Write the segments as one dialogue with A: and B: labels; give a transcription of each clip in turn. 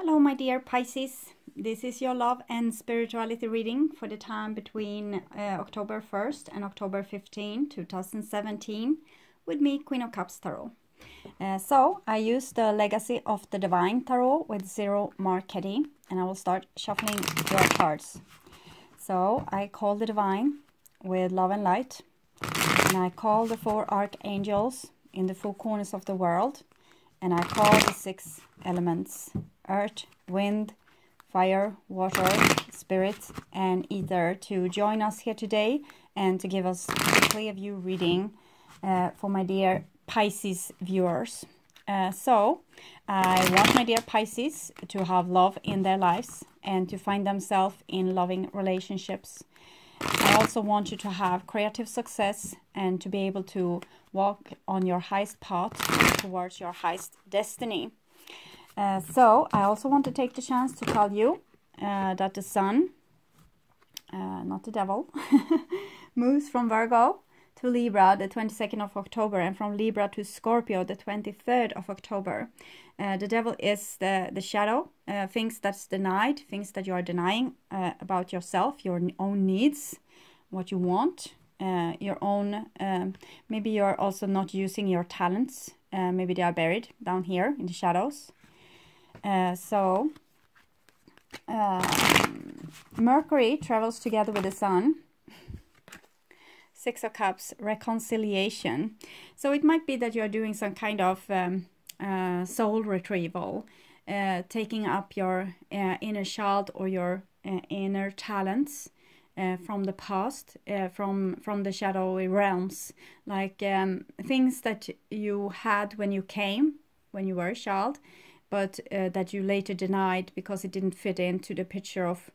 A: Hello, my dear Pisces. This is your love and spirituality reading for the time between October 1st and October 15, 2017 with me, Queen of Cups Tarot. So I use the Legacy of the Divine Tarot with Zero Marchetti, and I will start shuffling your cards. So I call the Divine with Love and Light, and I call the 4 Archangels in the 4 corners of the world, and I call the 6 elements: earth, wind, fire, water, spirit, and ether to join us here today and to give us a clear view reading for my dear Pisces viewers. So I want my dear Pisces to have love in their lives and to find themselves in loving relationships. I also want you to have creative success and to be able to walk on your highest path towards your highest destiny. So I also want to take the chance to tell you that the sun, not the devil, moves from Virgo to Libra the 22nd of October and from Libra to Scorpio the 23rd of October. The devil is the shadow, things that's denied, things that you are denying about yourself, your own needs, what you want, your own, maybe you're also not using your talents, maybe they are buried down here in the shadows. Mercury travels together with the sun. 6 of Cups, reconciliation. So it might be that you're doing some kind of soul retrieval, taking up your inner child or your inner talents from the past, from the shadowy realms, like things that you had when you came, when you were a child, but that you later denied because it didn't fit into the picture of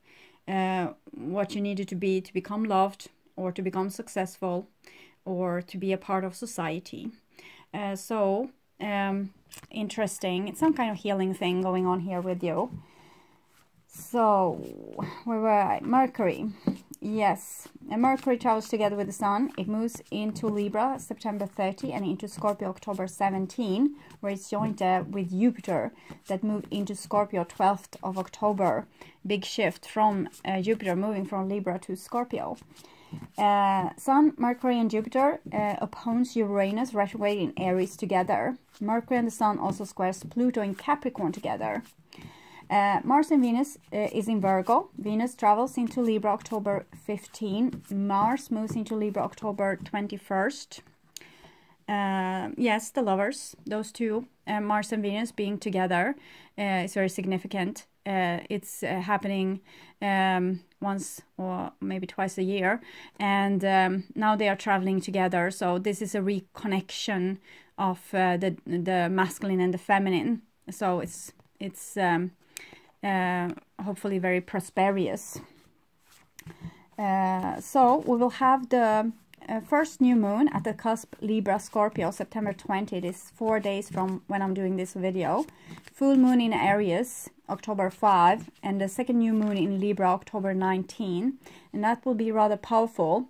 A: what you needed to be to become loved, or to become successful, or to be a part of society. Interesting. It's some kind of healing thing going on here with you. So, where were I? Mercury. Yes, and Mercury travels together with the sun. It moves into Libra September 30 and into Scorpio October 17, where it's joined with Jupiter that moved into Scorpio 12th of October. Big shift from Jupiter moving from Libra to Scorpio. Sun, Mercury and Jupiter oppose Uranus retrograde in Aries together. Mercury and the Sun also squares Pluto in Capricorn together. Mars and Venus is in Virgo. Venus travels into Libra October 15. Mars moves into Libra October 21st. Yes, the lovers, those two, Mars and Venus being together is very significant. It's happening once or maybe twice a year, and now they are traveling together. So this is a reconnection of the masculine and the feminine. So it's hopefully very prosperous. So we will have the first new moon at the cusp Libra Scorpio September 20. It is 4 days from when I'm doing this video. Full moon in Aries October 5, and the second new moon in Libra October 19, and that will be rather powerful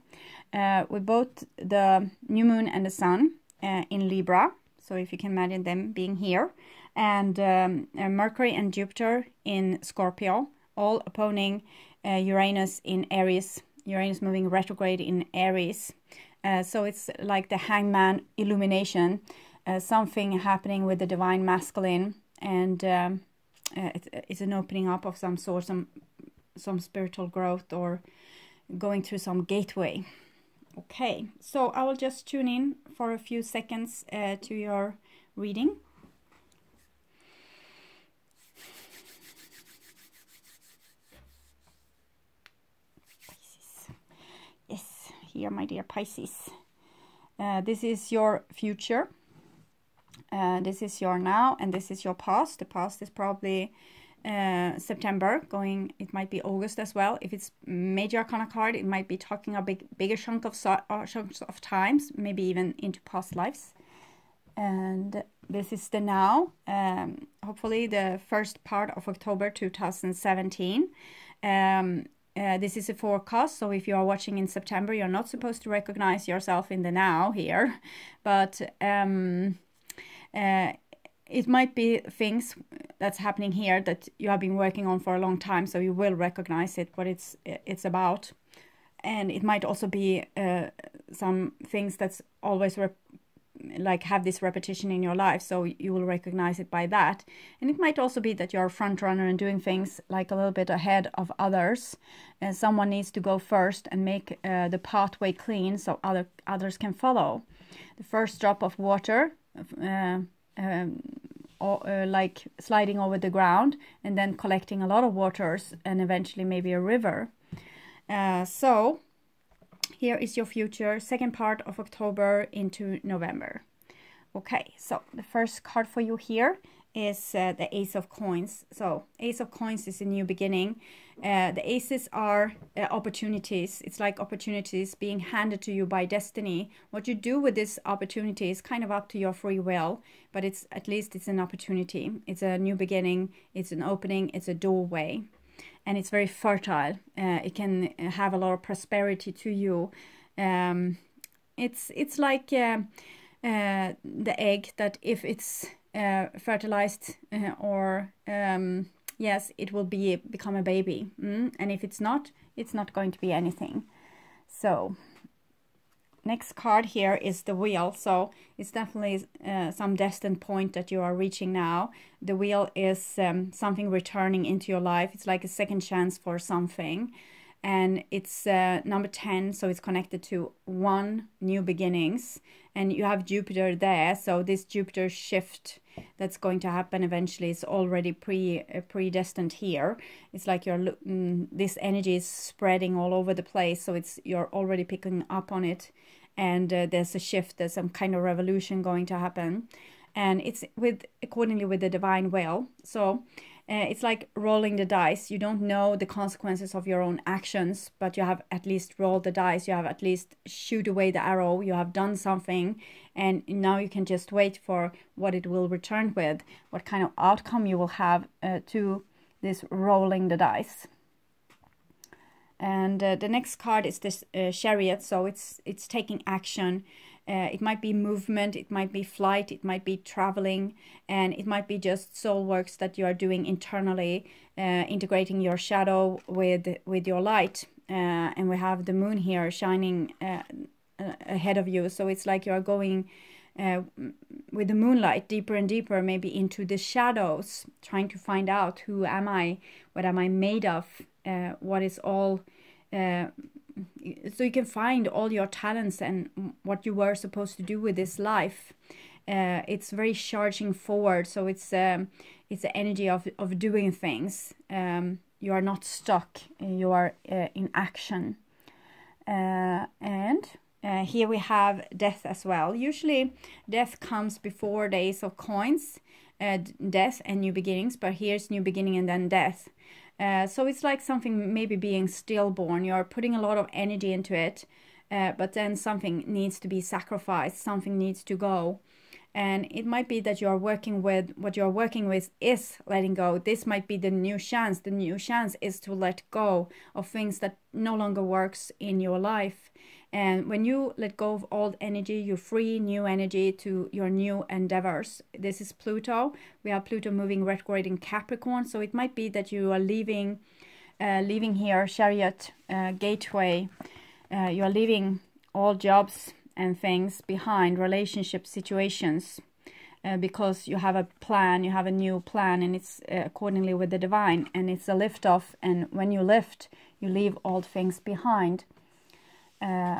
A: with both the new moon and the sun in Libra. So if you can imagine them being here, and Mercury and Jupiter in Scorpio, all opposing Uranus in Aries. Uranus moving retrograde in Aries. So it's like the hangman illumination, something happening with the divine masculine, and it's an opening up of some sort, some spiritual growth, or going through some gateway. Okay, so I will just tune in for a few seconds to your reading. Yes, here, my dear Pisces. This is your future. This is your now, and this is your past. The past is probably September, it might be August as well. If it's major arcana card, it might be talking a bigger chunks of times, maybe even into past lives. And this is the now, hopefully the first part of October 2017. This is a forecast, so if you are watching in September, you're not supposed to recognize yourself in the now here, but it might be things that's happening here that you have been working on for a long time, so you will recognize it, what it's about. And it might also be some things that's always like have this repetition in your life, so you will recognize it by that. And it might also be that you're a front runner and doing things like a little bit ahead of others, and someone needs to go first and make the pathway clean so others can follow. The first drop of water, like sliding over the ground and then collecting a lot of waters and eventually maybe a river. So here is your future, second part of October into November. Okay, so the first card for you here is the Ace of Coins. So Ace of Coins is a new beginning. The aces are opportunities. It's like opportunities being handed to you by destiny. What you do with this opportunity is kind of up to your free will, but it's at least it's an opportunity. It's a new beginning. It's an opening. It's a doorway. And it's very fertile. It can have a lot of prosperity to you. It's like the egg that if it's fertilized or yes, it will become a baby. And if it's not going to be anything. So next card here is the Wheel. So it's definitely some destined point that you are reaching now. The Wheel is something returning into your life. It's like a second chance for something. And it's number 10, so it's connected to 1 new beginnings. And you have Jupiter there, so this Jupiter shift that's going to happen eventually is already predestined here. It's like this energy is spreading all over the place, so you're already picking up on it. And there's a shift, there's some kind of revolution going to happen. And it's accordingly with the divine will. So it's like rolling the dice. You don't know the consequences of your own actions, but you have at least rolled the dice. You have at least shoot away the arrow. You have done something, and now you can just wait for what it will return with, what kind of outcome you will have to this rolling the dice. And the next card is this Chariot, so it's taking action. It might be movement, it might be flight, it might be traveling, and it might be just soul works that you are doing internally, integrating your shadow with your light. And we have the moon here shining ahead of you, so it's like you are going with the moonlight deeper and deeper, maybe into the shadows, trying to find out who am I, what am I made of, what is all... so you can find all your talents and what you were supposed to do with this life. It's very charging forward, so it's the energy of doing things. You are not stuck, you are in action. And here we have Death as well. Usually death comes before the Ace of Coins, death and new beginnings, but here's new beginning and then death. So it's like something maybe being stillborn. You're putting a lot of energy into it, but then something needs to be sacrificed, something needs to go. And it might be that you're working with, what you're working with is letting go. This might be the new chance. The new chance is to let go of things that no longer works in your life. And when you let go of old energy, you free new energy to your new endeavors. This is Pluto. We have Pluto moving retrograde in Capricorn. So it might be that you are leaving here, Chariot, Gateway. You are leaving all jobs and things behind, relationship situations, because you have a plan, you have a new plan, and it's accordingly with the divine, and it's a lift off. And when you lift, you leave old things behind.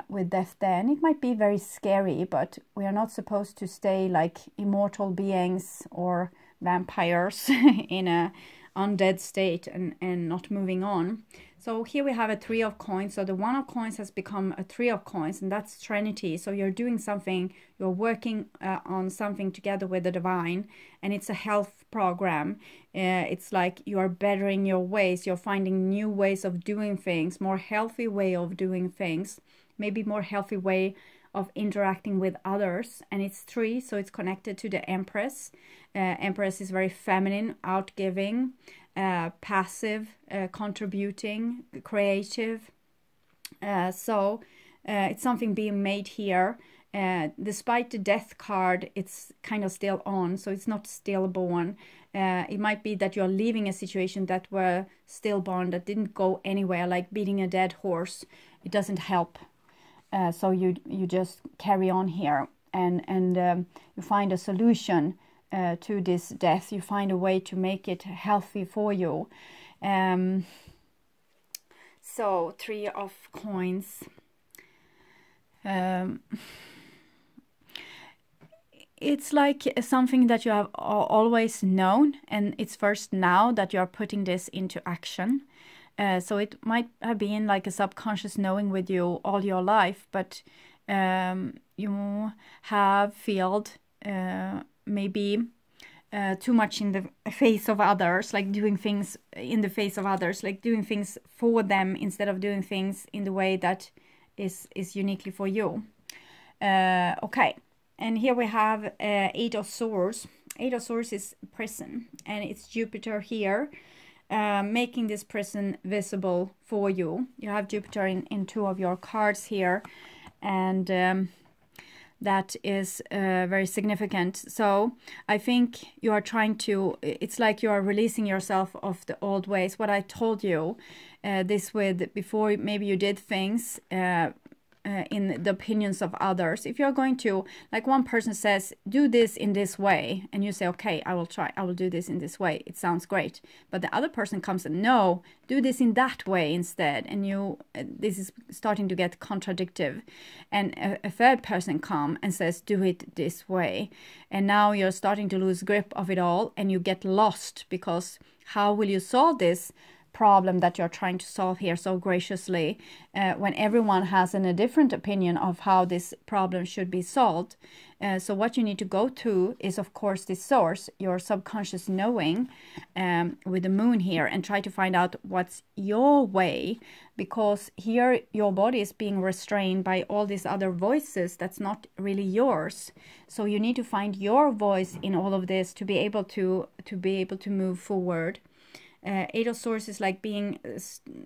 A: With death there, and it might be very scary, but we are not supposed to stay like immortal beings or vampires in a undead state and not moving on. So here we have a 3 of coins. So the 1 of coins has become a 3 of coins, and that's Trinity. So you're doing something, you're working on something together with the divine, and it's a health program. It's like you are bettering your ways, you're finding new ways of doing things, more healthy way of doing things, maybe more healthy way of interacting with others. And it's 3, so it's connected to the Empress. Empress is very feminine, outgiving, passive, contributing, creative. So it's something being made here. Despite the death card, it's kind of still on, so it's not stillborn. It might be that you're leaving a situation that were stillborn, that didn't go anywhere, like beating a dead horse. It doesn't help. So you just carry on here, and you find a solution to this death. You find a way to make it healthy for you. So 3 of coins. It's like something that you have always known, and it's first now that you are putting this into action. So it might have been like a subconscious knowing with you all your life, but you have felt maybe too much in the face of others, like doing things in the face of others, like doing things for them instead of doing things in the way that is uniquely for you. Okay. And here we have 8 of Swords. 8 of Swords is prison, and it's Jupiter here, making this prison visible for you. You have Jupiter in 2 of your cards here, and that is very significant. So I think you are trying to, it's like you are releasing yourself of the old ways. What I told you this with before, maybe you did things in the opinions of others. If you're going to, like, one person says, do this in this way, and you say, okay, I will try, I will do this in this way, it sounds great. But the other person comes and, no, do this in that way instead, and you this is starting to get contradictive. And a third person come and says, do it this way, and now you're starting to lose grip of it all, and you get lost, because how will you solve this problem that you're trying to solve here so graciously when everyone has a different opinion of how this problem should be solved? So what you need to go to is, of course, this source, your subconscious knowing, with the moon here, and try to find out what's your way, because here your body is being restrained by all these other voices that's not really yours. So you need to find your voice in all of this to be able to move forward. 8 of Swords is like being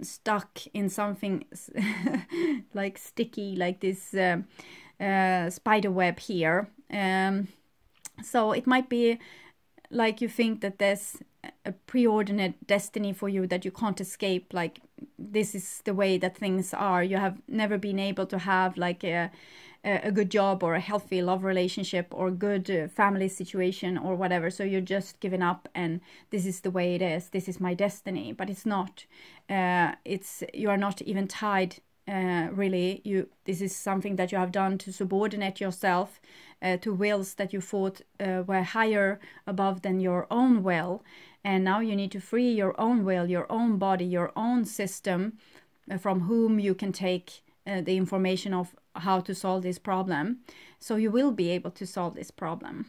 A: stuck in something like sticky, like this spider web here. So it might be like you think that there's a preordinate destiny for you that you can't escape, like this is the way that things are. You have never been able to have like a good job or a healthy love relationship or good family situation or whatever, so you're just giving up and this is the way it is, this is my destiny. But it's not. You are not even tied really. This is something that you have done to subordinate yourself to wills that you thought were higher above than your own will, and now you need to free your own will, your own body, your own system, from whom you can take the information of how to solve this problem. So you will be able to solve this problem.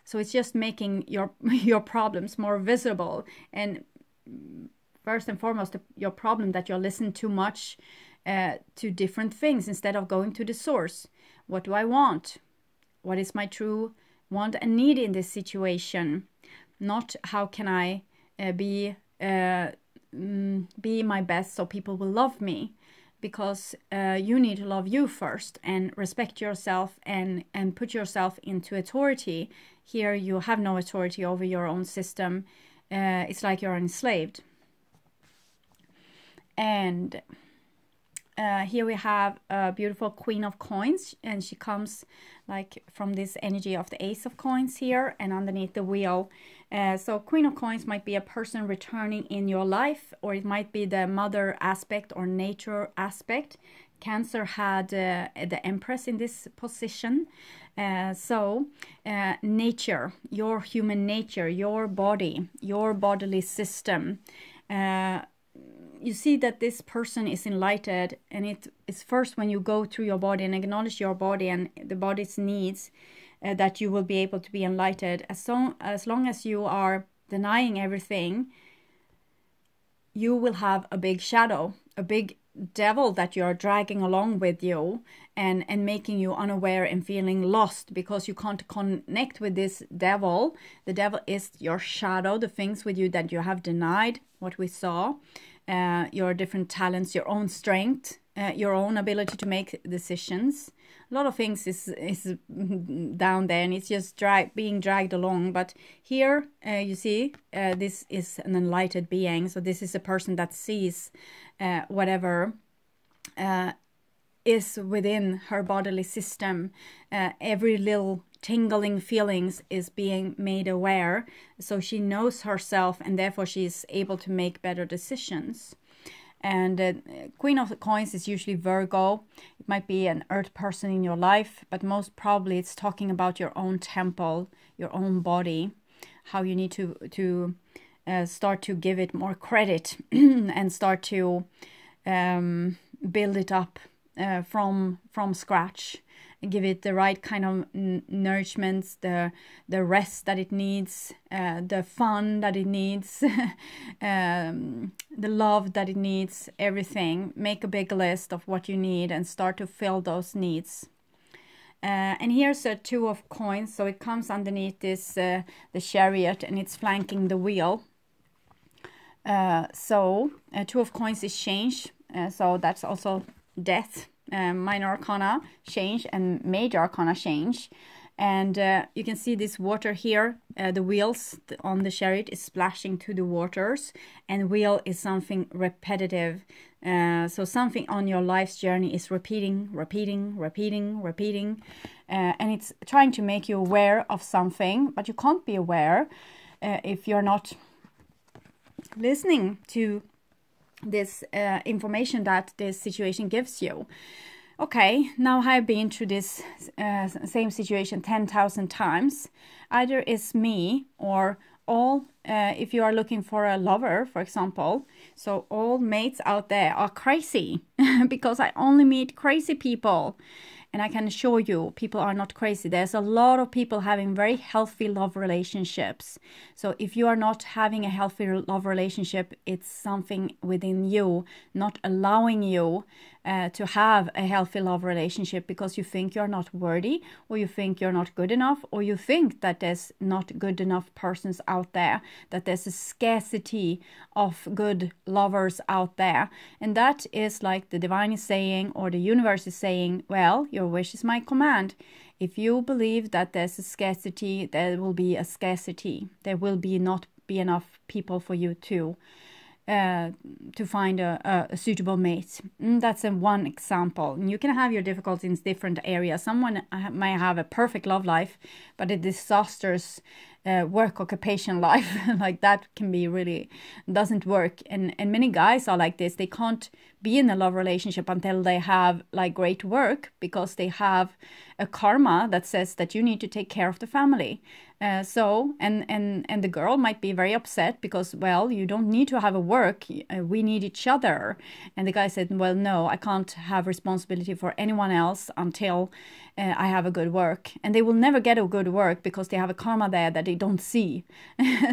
A: So it's just making your problems more visible, and first and foremost your problem that you're listening too much to different things instead of going to the source. What do I want? What is my true want and need in this situation? Not how can I be my best so people will love me, because you need to love you first and respect yourself and put yourself into authority. Here you have no authority over your own system. It's like you're enslaved. And here we have a beautiful Queen of Coins, and she comes like from this energy of the Ace of Coins here, and underneath the wheel. So Queen of Coins might be a person returning in your life, or it might be the mother aspect or nature aspect. Cancer had the Empress in this position. So nature, your human nature, your body, your bodily system. You see that this person is enlightened, and it is first when you go through your body and acknowledge your body and the body's needs that you will be able to be enlightened. As long as you are denying everything, you will have a big shadow, a big devil that you're dragging along with you and making you unaware and feeling lost because you can't connect with this devil. The devil is your shadow, the things with you that you have denied, what we saw. Your different talents, your own strength, your own ability to make decisions. A lot of things is down there, and it's just being dragged along. But here you see this is an enlightened being, so this is a person that sees whatever is within her bodily system. Every little tingling feelings is being made aware, so she knows herself, and therefore she is able to make better decisions. And Queen of Coins is usually Virgo. It might be an earth person in your life, but most probably it's talking about your own temple, your own body, how you need to start to give it more credit and start to build it up from scratch, and give it the right kind of nourishments, the rest that it needs, the fun that it needs, the love that it needs, everything. Make a big list of what you need and start to fill those needs. And here's a Two of Coins, so it comes underneath this the Chariot, and it's flanking the wheel. So Two of Coins is change, so that's also death. Minor Arcana change and Major Arcana change. And you can see this water here, the wheels on the Chariot is splashing to the waters, and wheel is something repetitive. So something on your life's journey is repeating, and it's trying to make you aware of something, but you can't be aware if you're not listening to this information that this situation gives you. Okay, now I've been through this same situation 10,000 times. Either it's me or all, if you are looking for a lover, for example, so all mates out there are crazy because I only meet crazy people. And I can assure you, people are not crazy. There's a lot of people having very healthy love relationships. So if you are not having a healthy love relationship, it's something within you not allowing you to have a healthy love relationship, because you think you're not worthy, or you think you're not good enough, or you think that there's not good enough persons out there, that there's a scarcity of good lovers out there. And that is like the divine is saying, or the universe is saying, well, your wish is my command. If you believe that there's a scarcity, there will be a scarcity. There will not be enough people for you to find a suitable mate. That's one example. And you can have your difficulties in different areas. Someone may have a perfect love life, but a disastrous work occupation life. Like that can be really, doesn't work. And many guys are like this. They can't be in a love relationship until they have like great work, because they have a karma that says that you need to take care of the family. So the girl might be very upset because, well, you don't need to have a work, we need each other. And the guy said, well, no, I can't have responsibility for anyone else until I have a good work. And they will never get a good work because they have a karma there that they don't see.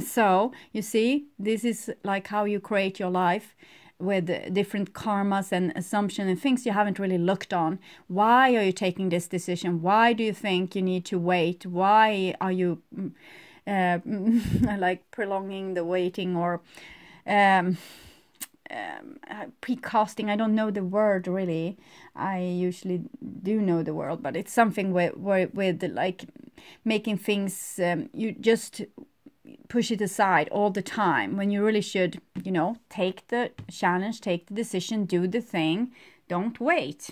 A: So you see, this is like how you create your life, with different karmas and assumptions and things you haven't really looked on. Why are you taking this decision? Why do you think you need to wait? Why are you like prolonging the waiting, or precasting? I don't know the word really. I usually do know the word, but it's something with like making things, you just push it aside all the time, when you really should, you know, take the challenge, take the decision, do the thing. Don't wait.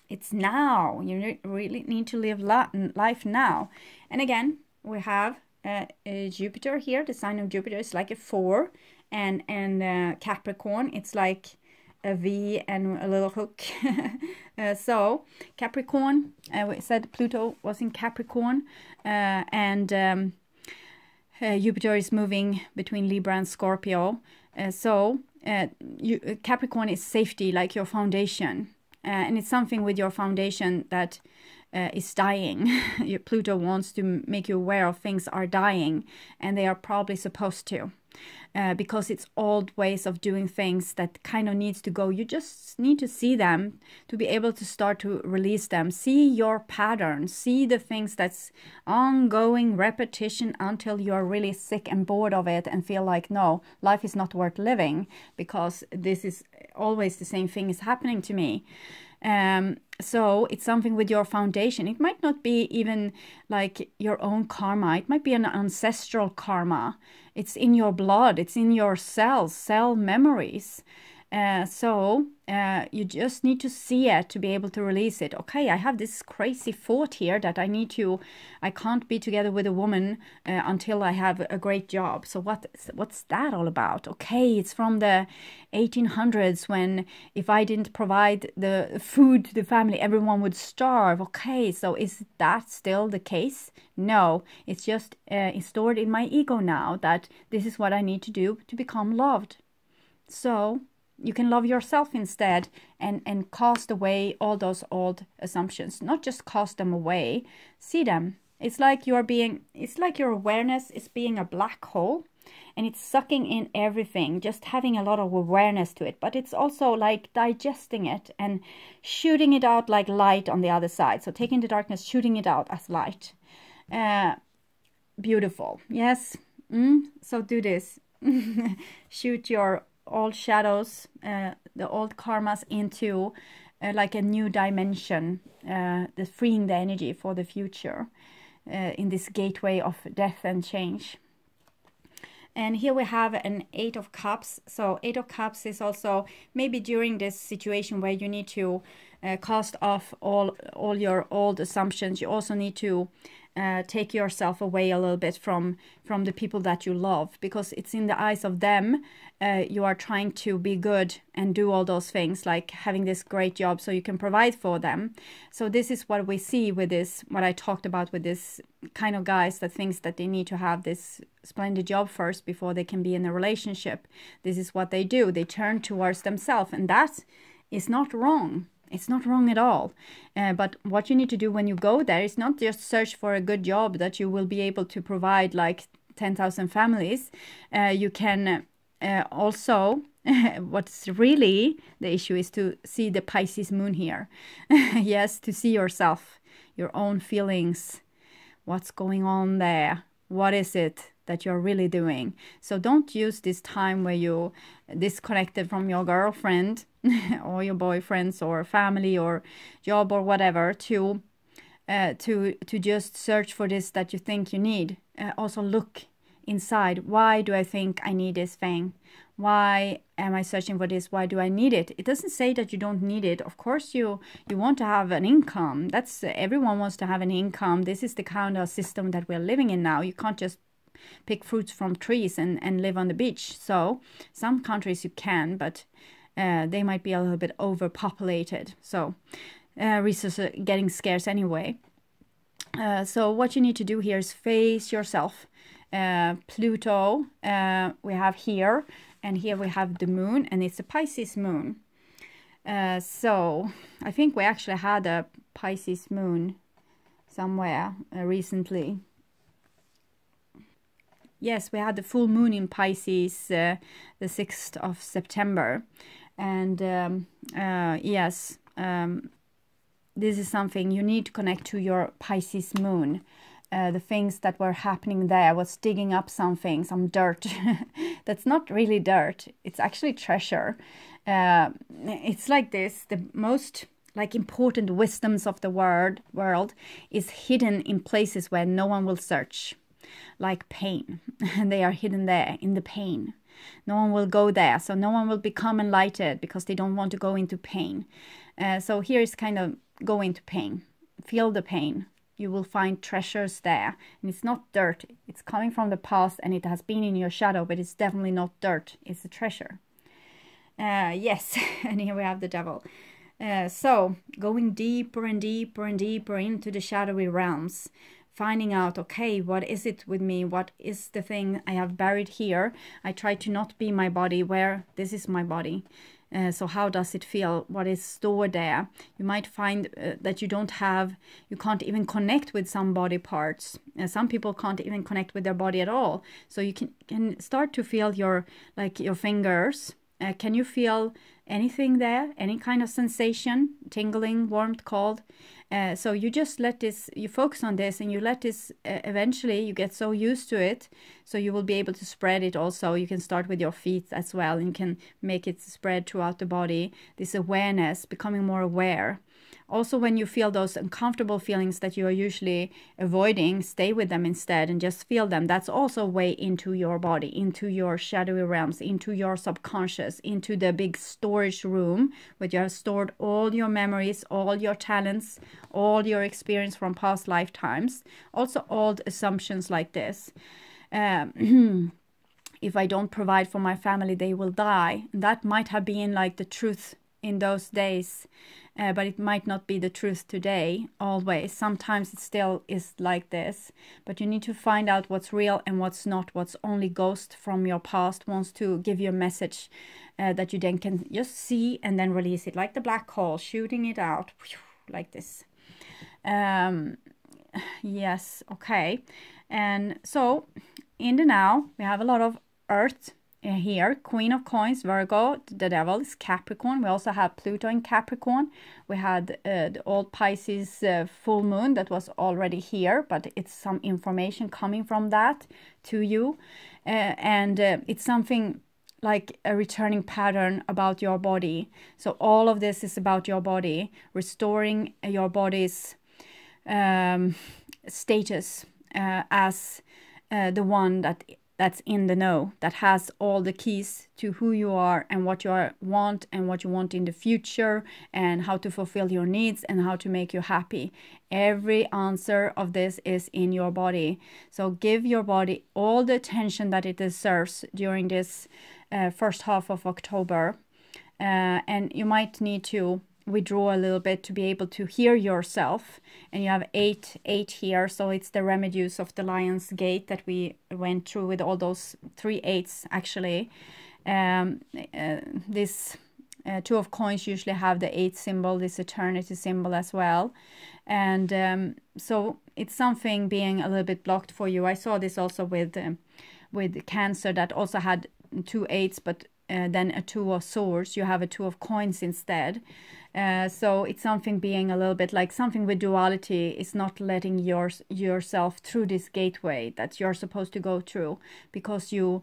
A: It's now. You really need to live life now. And again, we have Jupiter here. The sign of Jupiter is like a 4, and Capricorn, it's like a V and a little hook. So Capricorn, we said Pluto was in Capricorn, and Jupiter is moving between Libra and Scorpio. Capricorn is safety, like your foundation. And it's something with your foundation that is dying. Your Pluto wants to make you aware of things are dying, and they are probably supposed to. Because it's old ways of doing things that kind of needs to go. You just need to see them to be able to start to release them. See your patterns. See the things that's ongoing repetition until you're really sick and bored of it and feel like, no, life is not worth living, because this is always the same thing is happening to me. So it's something with your foundation. It might not be even like your own karma. It might be an ancestral karma. It's in your blood. It's in your cells, cell memories. So you just need to see it to be able to release it. Okay, I have this crazy thought here that I can't be together with a woman until I have a great job. So what's that all about? Okay, it's from the 1800s when if I didn't provide the food to the family, everyone would starve. Okay, so is that still the case? No, it's just stored in my ego now that this is what I need to do to become loved. So you can love yourself instead and cast away all those old assumptions. Not just cast them away, see them. It's like your awareness is being a black hole and it's sucking in everything, just having a lot of awareness to it. But it's also like digesting it and shooting it out like light on the other side. So taking the darkness, shooting it out as light. Beautiful. Yes. So do this. Shoot your old shadows, the old karmas into like a new dimension, freeing the energy for the future in this gateway of death and change. And here we have an 8 of Cups. So 8 of Cups is also maybe during this situation where you need to cast off all your old assumptions. You also need to take yourself away a little bit from the people that you love, because it's in the eyes of them you are trying to be good and do all those things, like having this great job so you can provide for them. So this is what we see with this, what I talked about with this kind of guys that thinks that they need to have this splendid job first before they can be in a relationship. This is what they do. They turn towards themselves, and that is not wrong. It's not wrong at all. But what you need to do when you go there is not just search for a good job that you will be able to provide like 10,000 families. You can also, what's really the issue is to see the Pisces moon here. Yes, to see yourself, your own feelings. What's going on there? What is it that you're really doing? So don't use this time where you disconnected from your girlfriend or your boyfriends or family or job or whatever to just search for this that you think you need. Also look inside. Why do I think I need this thing? Why am I searching for this? Why do I need it? It doesn't say that you don't need it. Of course you want to have an income. That's everyone wants to have an income. This is the kind of system that we're living in now. You can't just pick fruits from trees and live on the beach. So some countries you can, but they might be a little bit overpopulated. So resources are getting scarce anyway. So what you need to do here is face yourself. Pluto we have here, and here we have the moon, and it's a Pisces moon. So I think we actually had a Pisces moon somewhere recently. Yes, we had the full moon in Pisces the 6th of September. And yes, this is something you need to connect to your Pisces moon. The things that were happening there was digging up something, some dirt. That's not really dirt. It's actually treasure. It's like this. The most like important wisdoms of the world is hidden in places where no one will search. Like pain. And they are hidden there in the pain. No one will go there. So no one will become enlightened because they don't want to go into pain. So here is kind of go into pain. Feel the pain. You will find treasures there. And it's not dirt. It's coming from the past and it has been in your shadow, but it's definitely not dirt. It's a treasure. Yes, and here we have the devil. So going deeper and deeper and deeper into the shadowy realms. Finding out, okay, what is it with me? What is the thing I have buried here? I try to not be my body where this is my body. So how does it feel? What is stored there? You might find that you can't even connect with some body parts. Some people can't even connect with their body at all. So you can start to feel your fingers. Can you feel anything there? Any kind of sensation? Tingling, warmth, cold? So you just let this, you focus on this, and you let this, eventually you get so used to it, so you will be able to spread it also. You can start with your feet as well, and you can make it spread throughout the body. This awareness, becoming more aware. Also, when you feel those uncomfortable feelings that you are usually avoiding, stay with them instead and just feel them. That's also a way into your body, into your shadowy realms, into your subconscious, into the big storage room where you have stored all your memories, all your talents, all your experience from past lifetimes. Also, old assumptions like this. If I don't provide for my family, they will die. And that might have been like the truth in those days. But it might not be the truth today, always. Sometimes it still is like this. But you need to find out what's real and what's not, what's only ghost from your past wants to give you a message that you then can just see and then release it, like the black hole, shooting it out, like this. Yes, okay. And so, in the now, we have a lot of earth here. Queen of Coins, Virgo. The devil is Capricorn. We also have Pluto in Capricorn. We had the old Pisces full moon that was already here, but it's some information coming from that to you. And it's something like a returning pattern about your body. So all of this is about your body, restoring your body's status as the one that's in the know, that has all the keys to who you are and what you want and what you want in the future, and how to fulfill your needs and how to make you happy. Every answer of this is in your body. So give your body all the attention that it deserves during this first half of October. And you might need to withdraw a little bit to be able to hear yourself. And you have eight here, so it's the remedies of the Lion's Gate that we went through with all those 3 8s actually. This Two of Coins usually have the 8 symbol, this eternity symbol as well. And so it's something being a little bit blocked for you. I saw this also with Cancer, that also had 2 8s, but then a 2 of Swords. You have a 2 of Coins instead. So it's something being a little bit like something with duality is not letting yourself through this gateway that you're supposed to go through, because you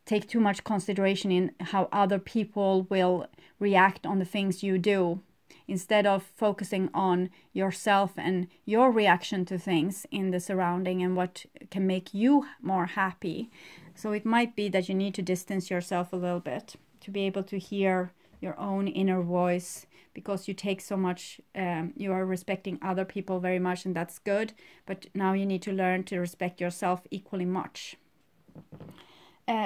A: take too much consideration in how other people will react on the things you do, instead of focusing on yourself and your reaction to things in the surrounding and what can make you more happy. So it might be that you need to distance yourself a little bit to be able to hear your own inner voice, because you take so much, you are respecting other people very much, and that's good, but now you need to learn to respect yourself equally much.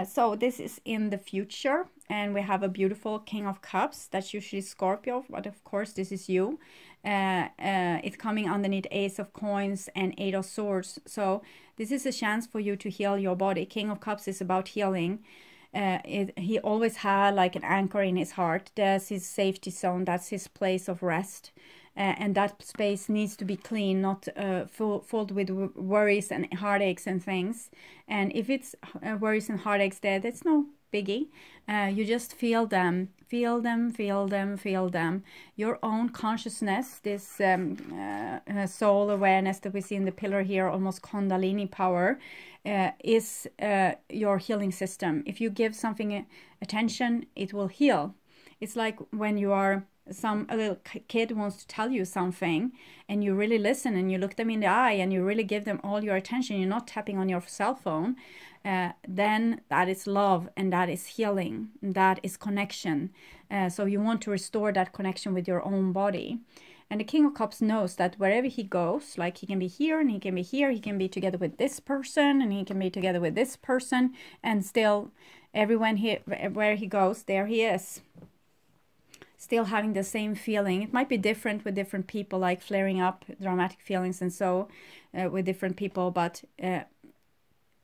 A: So this is in the future, and we have a beautiful King of Cups. That's usually Scorpio, but of course this is you. It's coming underneath Ace of Coins and 8 of Swords. So this is a chance for you to heal your body. King of Cups is about healing. He always had like an anchor in his heart. That's his safety zone. That's his place of rest. And that space needs to be clean, not filled with worries and heartaches and things. And if it's worries and heartaches there, that's no biggie. You just feel them. Feel them, feel them, feel them. Your own consciousness, this soul awareness that we see in the pillar here, almost Kundalini power, is your healing system. If you give something attention, it will heal. It's like when you are a little kid wants to tell you something, and you really listen and you look them in the eye and you really give them all your attention. You're not tapping on your cell phone. Then that is love, and that is healing, and that is connection. So you want to restore that connection with your own body. And the King of Cups knows that wherever he goes, like he can be here and he can be here, he can be together with this person and he can be together with this person, and still where he goes, there he is. Still having the same feeling. It might be different with different people, like flaring up dramatic feelings and so with different people, but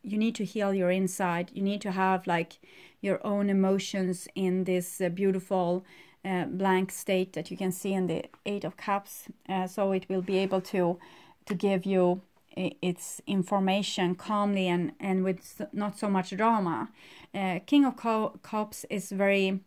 A: you need to heal your inside. You need to have like your own emotions in this beautiful blank state that you can see in the 8 of Cups. So it will be able to give you its information calmly and with not so much drama. King of Cups is very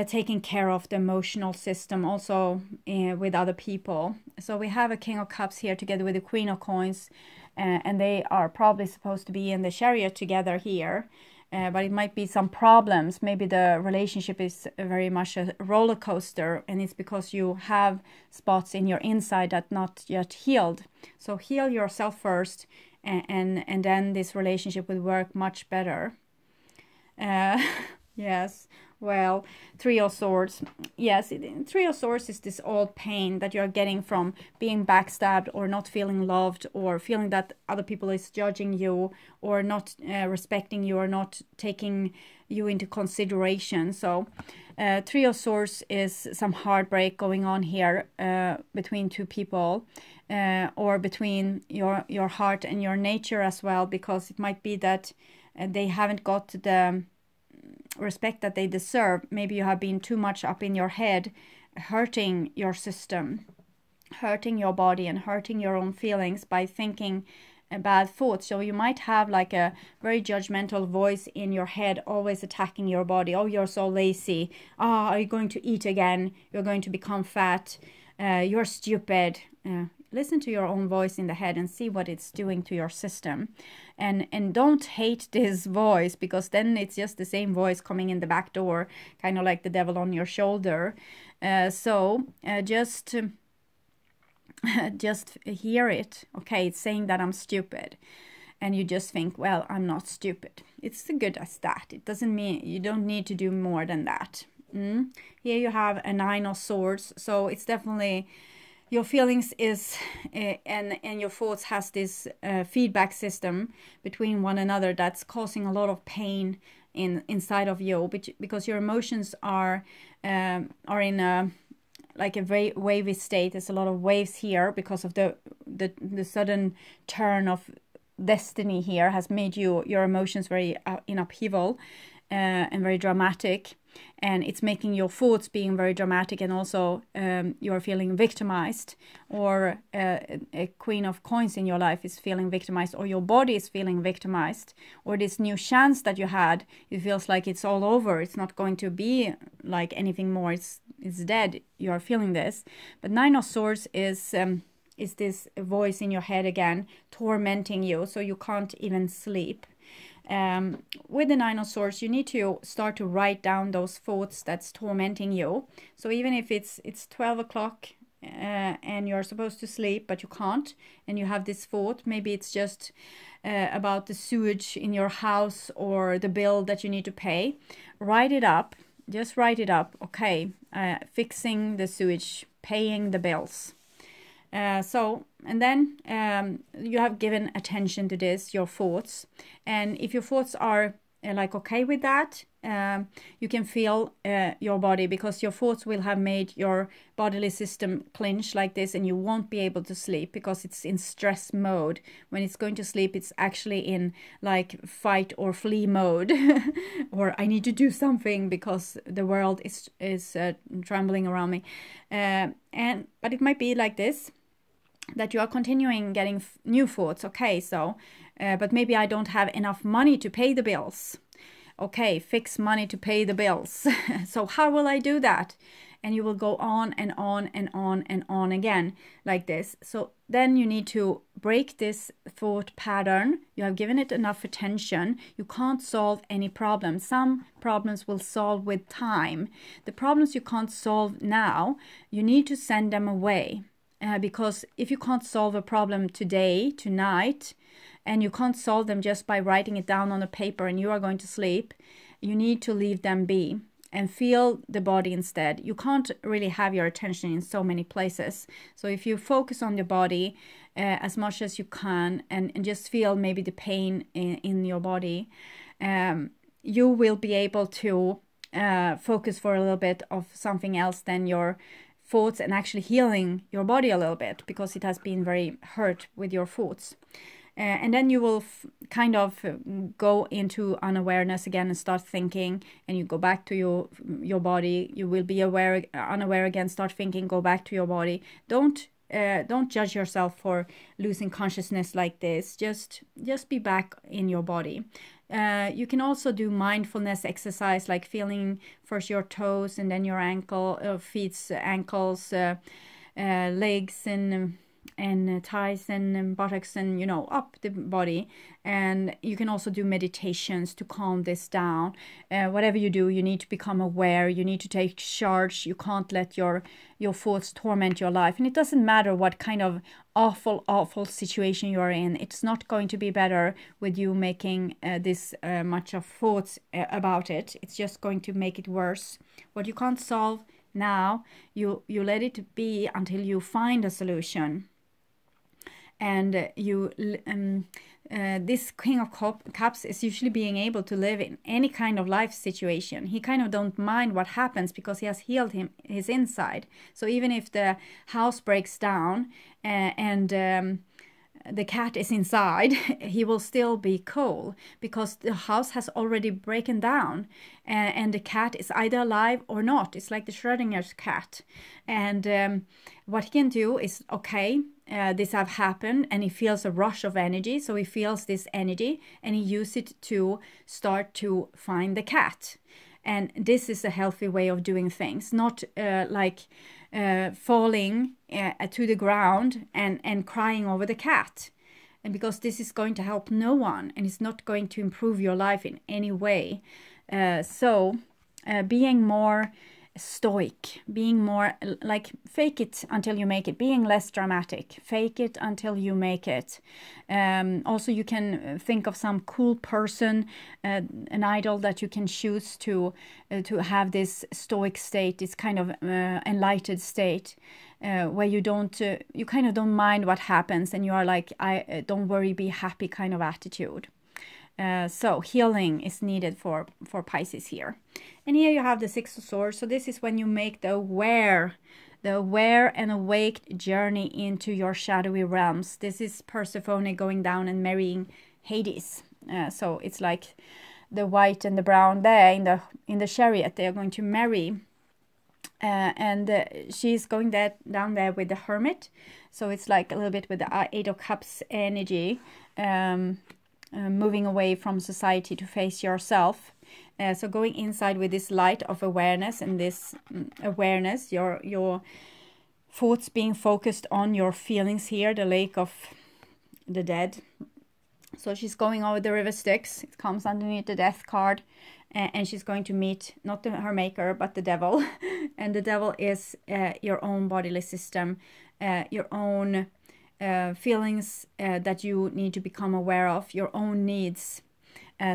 A: taking care of the emotional system also with other people. So we have a King of Cups here together with the Queen of Coins, and they are probably supposed to be in the Chariot together here. But it might be some problems. Maybe the relationship is very much a roller coaster, and it's because you have spots in your inside that not yet healed. So heal yourself first, and then this relationship will work much better. Yes, well, Three of Swords. Yes, Three of Swords is this old pain that you're getting from being backstabbed or not feeling loved or feeling that other people is judging you or not respecting you or not taking you into consideration. So Three of Swords is some heartbreak going on here between two people or between your heart and your nature as well, because it might be that they haven't got the respect that they deserve. Maybe you have been too much up in your head, hurting your system, hurting your body and hurting your own feelings by thinking bad thoughts. So you might have like a very judgmental voice in your head always attacking your body. Oh, you're so lazy. Are you going to eat again? You're going to become fat. You're stupid. Listen to your own voice in the head and see what it's doing to your system. And don't hate this voice, because then it's just the same voice coming in the back door, kind of like the devil on your shoulder. Just hear it. Okay, it's saying that I'm stupid. And you just think, well, I'm not stupid. It's as good as that. It doesn't mean you don't need to do more than that. Here you have a Nine of Swords. So it's definitely your feelings is and your thoughts has this feedback system between one another that's causing a lot of pain inside of you, because your emotions are in a like a very wavy state. There's a lot of waves here because of the sudden turn of destiny here has made your emotions very in upheaval and very dramatic, and it's making your thoughts being very dramatic, and also you're feeling victimized, or a Queen of Coins in your life is feeling victimized, or your body is feeling victimized, or this new chance that you had, it feels like it's all over, it's not going to be like anything more, it's dead. You are feeling this. But Nine of Swords is this voice in your head again tormenting you, so you can't even sleep. With the Nine of Swords, you need to start to write down those thoughts that's tormenting you. So even if it's 12 o'clock and you're supposed to sleep but you can't, and you have this thought, maybe it's just about the sewage in your house or the bill that you need to pay, write it up. Just write it up. Okay, fixing the sewage, paying the bills. And then you have given attention to this, your thoughts. And if your thoughts are like okay with that, you can feel your body, because your thoughts will have made your bodily system clench like this, and you won't be able to sleep because it's in stress mode. When it's going to sleep, it's actually in like fight or flee mode or I need to do something because the world is trembling around me. But it might be like this, that you are continuing getting new thoughts. Okay, so but maybe I don't have enough money to pay the bills. Okay, fix money to pay the bills. So how will I do that? And you will go on and on and on and on again like this. So then you need to break this thought pattern. You have given it enough attention. You can't solve any problem. Some problems will solve with time. The problems you can't solve now, you need to send them away. Because if you can't solve a problem today, tonight, and you can't solve them just by writing it down on a paper and you are going to sleep, you need to leave them be and feel the body instead. You can't really have your attention in so many places. So if you focus on the body as much as you can and just feel maybe the pain in your body, you will be able to focus for a little bit of something else than your thoughts, and actually healing your body a little bit, because it has been very hurt with your thoughts. And then you will kind of go into unawareness again and start thinking, and you go back to your body. You will be unaware again, start thinking, go back to your body. Don't judge yourself for losing consciousness like this. Just be back in your body. You can also do mindfulness exercise, like feeling first your toes and then your feet, ankles, legs, and thighs and buttocks, and you know, up the body. And you can also do meditations to calm this down. Whatever you do, you need to become aware. You need to take charge. You can't let your thoughts torment your life. And it doesn't matter what kind of awful situation you are in. It's not going to be better with you making this much of thoughts about it. It's just going to make it worse. What you can't solve now, you let it be until you find a solution. And this King of Cups is usually being able to live in any kind of life situation. He kind of don't mind what happens because he has healed his inside. So even if the house breaks down and the cat is inside, he will still be cool because the house has already broken down, and the cat is either alive or not. It's like the Schrodinger's cat. And what he can do is, okay, this have happened, and he feels a rush of energy. So he feels this energy and he uses it to start to find the cat. And this is a healthy way of doing things, not like falling to the ground and crying over the cat. And because this is going to help no one, and it's not going to improve your life in any way. So being more stoic, being more like fake it until you make it, being less dramatic, fake it until you make it. Also, you can think of some cool person, an idol that you can choose to have this stoic state, this kind of enlightened state, where you kind of don't mind what happens, and you are like, I don't worry, be happy kind of attitude. So healing is needed for Pisces here. And here you have the Six of Swords. So this is when you make the aware and awake journey into your shadowy realms. This is Persephone going down and marrying Hades. So it's like the white and the brown there in the chariot. They are going to marry. And she's going down there with the Hermit. So it's like a little bit with the Eight of Cups energy. Moving away from society to face yourself. So going inside with this light of awareness, and this awareness, your thoughts being focused on your feelings here, the Lake of the Dead. So she's going over the river Styx. It comes underneath the Death card. And she's going to meet not her maker, but the devil. And the devil is your own bodily system, your own feelings that you need to become aware of, your own needs.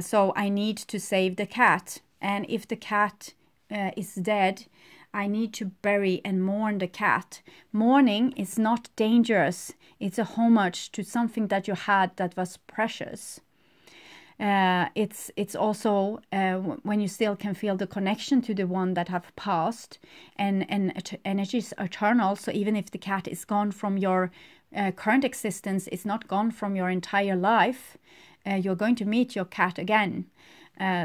A: So I need to save the cat. And if the cat is dead, I need to bury and mourn the cat. Mourning is not dangerous. It's a homage to something that you had that was precious. It's also when you still can feel the connection to the one that have passed, and energy is eternal. So even if the cat is gone from your current existence, it's not gone from your entire life. You're going to meet your cat again.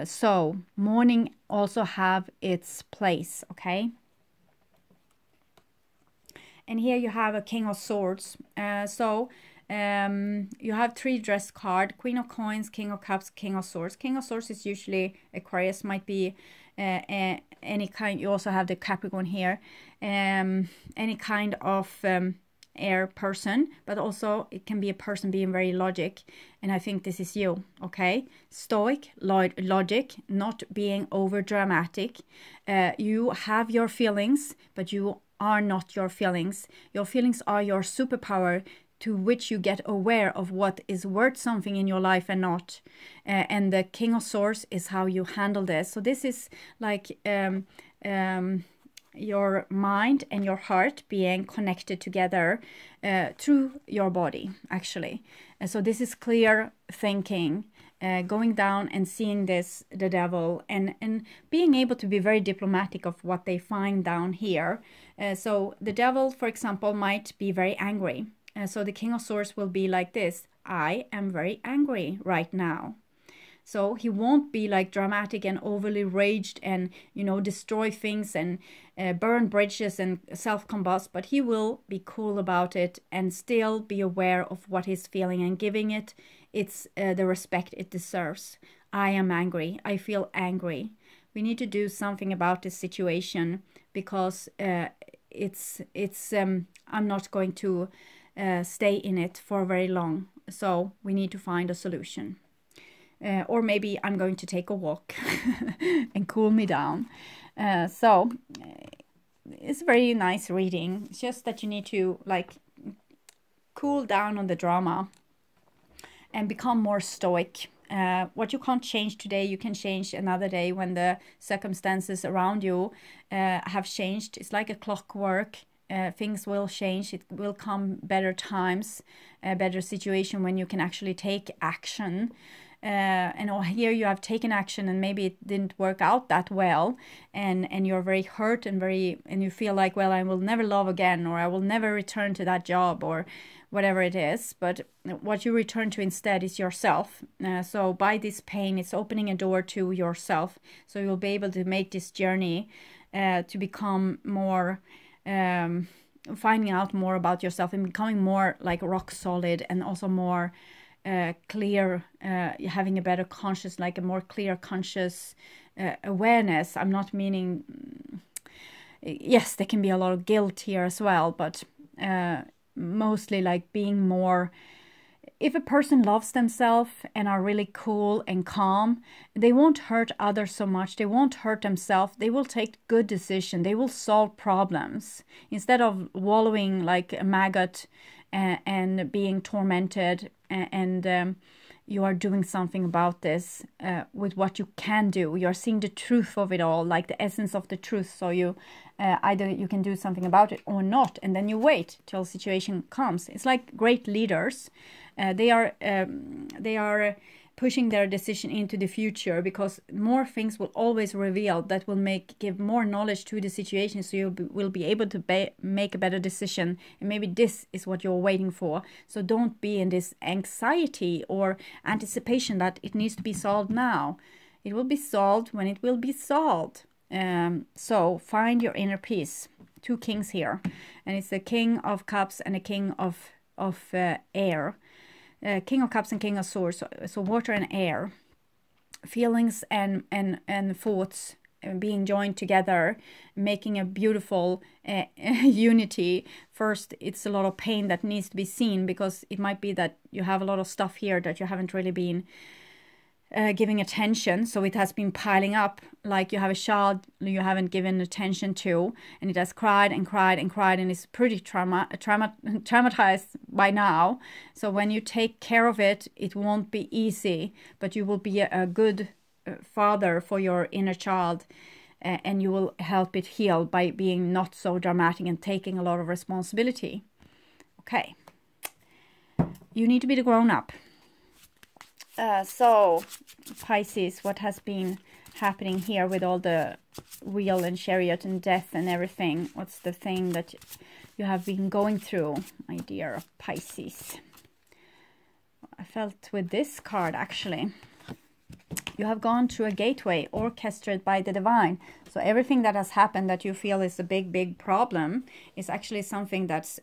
A: So mourning also have its place, okay? And here you have a King of Swords. You have three dress card: Queen of Coins, King of Cups, King of Swords. King of Swords is usually Aquarius, might be any kind. You also have the Capricorn here, any kind of air person, but also it can be a person being very logic, and I think this is you, okay? Stoic, logic, not being over dramatic. You have your feelings, but you are not your feelings. Your feelings are your superpower, to which you get aware of what is worth something in your life and not. And the King of Swords is how you handle this. So this is like your mind and your heart being connected together through your body, actually. And so this is clear thinking, going down and seeing the devil, and being able to be very diplomatic of what they find down here. So the devil, for example, might be very angry. So the King of Swords will be like this: I am very angry right now. So he won't be like dramatic and overly raged and, you know, destroy things and burn bridges and self-combust, but he will be cool about it and still be aware of what he's feeling and giving it the respect it deserves. I am angry. I feel angry. We need to do something about this situation because I'm not going to stay in it for very long. So we need to find a solution. Or maybe I'm going to take a walk and cool me down. So it's a very nice reading. It's just that you need to like cool down on the drama and become more stoic. What you can't change today, you can change another day when the circumstances around you have changed. It's like a clockwork. Things will change. It will come better times, a better situation when you can actually take action. And here you have taken action and maybe it didn't work out that well, and you're very hurt and you feel like, well, I will never love again, or I will never return to that job, or whatever it is. But what you return to instead is yourself. So by this pain, it's opening a door to yourself. So you'll be able to make this journey to become more, finding out more about yourself and becoming more like rock solid, and also more clear, having a better conscious, like a more clear conscious awareness. I'm not meaning, yes, there can be a lot of guilt here as well, but mostly like being more, if a person loves themselves and are really cool and calm, they won't hurt others so much. They won't hurt themselves. They will take good decisions. They will solve problems instead of wallowing like a maggot and being tormented. And you are doing something about this with what you can do. You are seeing the truth of it all, like the essence of the truth. So you either you can do something about it or not, and then you wait till situation comes. It's like great leaders. They are pushing their decision into the future, because more things will always reveal that will give more knowledge to the situation, so you will be able to make a better decision. And maybe this is what you're waiting for. So don't be in this anxiety or anticipation that it needs to be solved now. It will be solved when it will be solved. So find your inner peace. Two kings here, and it's the King of Cups and the King of Air. King of Cups and King of Swords, so water and air, feelings and thoughts being joined together, making a beautiful unity. First, it's a lot of pain that needs to be seen, because it might be that you have a lot of stuff here that you haven't really been giving attention, so it has been piling up, like you have a child you haven't given attention to, and it has cried and cried and cried, and it's pretty traumatized by now. So when you take care of it, it won't be easy, but you will be a good father for your inner child, and you will help it heal by being not so dramatic and taking a lot of responsibility. Okay, you need to be the grown-up. So Pisces, what has been happening here with all the wheel and chariot and death and everything? What's the thing that you have been going through, my dear Pisces? I felt with this card, actually, you have gone through a gateway orchestrated by the divine. So everything that has happened that you feel is a big problem is actually something that's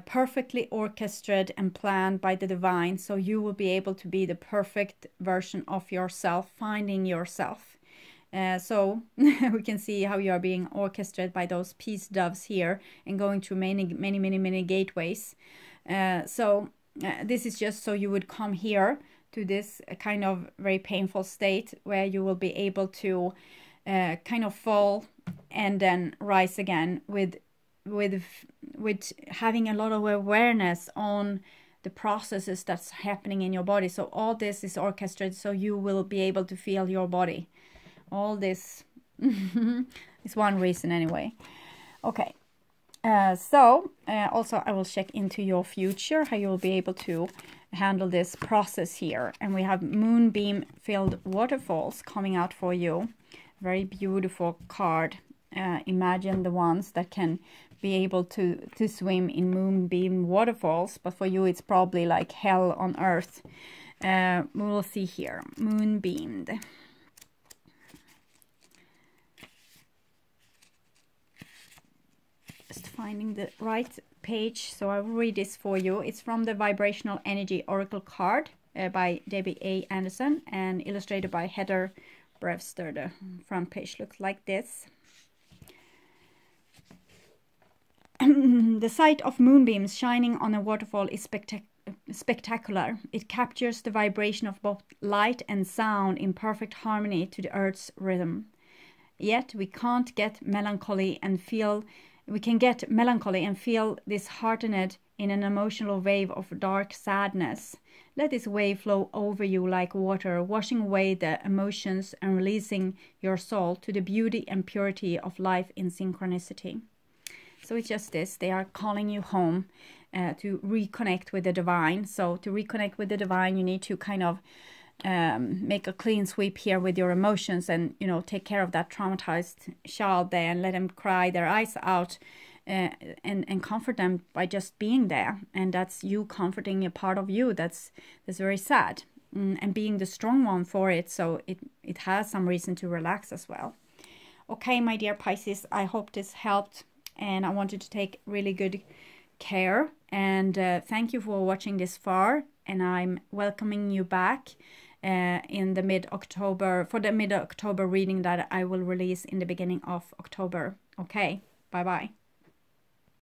A: perfectly orchestrated and planned by the divine. So you will be able to be the perfect version of yourself, finding yourself. So we can see how you are being orchestrated by those peace doves here, and going through many gateways. So this is just so you would come here to this kind of very painful state, where you will be able to kind of fall and then rise again with having a lot of awareness on the processes that's happening in your body. So all this is orchestrated so you will be able to feel your body. All this is one reason anyway. Okay, so also I will check into your future, how you will be able to handle this process here. And we have moonbeam filled waterfalls coming out for you. Very beautiful card. Imagine the ones that can be able to swim in moonbeam waterfalls, but for you it's probably like hell on earth. We will see here, moonbeamed. Just finding the right page, so I will read this for you. It's from the Vibrational Energy Oracle card by Debbie A. Anderson and illustrated by Heather Brewster. The front page looks like this. The sight of moonbeams shining on a waterfall is spectacular. It captures the vibration of both light and sound in perfect harmony to the earth's rhythm. Yet we can get melancholy and feel disheartened in an emotional wave of dark sadness. Let this wave flow over you like water, washing away the emotions and releasing your soul to the beauty and purity of life in synchronicity. So it's just this, they are calling you home to reconnect with the divine. So to reconnect with the divine, you need to kind of make a clean sweep here with your emotions and, you know, take care of that traumatized child there and let them cry their eyes out and comfort them by just being there. And that's you comforting a part of you that's very sad and being the strong one for it. So it has some reason to relax as well. Okay, my dear Pisces, I hope this helped. And I want you to take really good care. And thank you for watching this far. And I'm welcoming you back in the mid-October, for the mid-October reading that I will release in the beginning of October. Okay, bye-bye.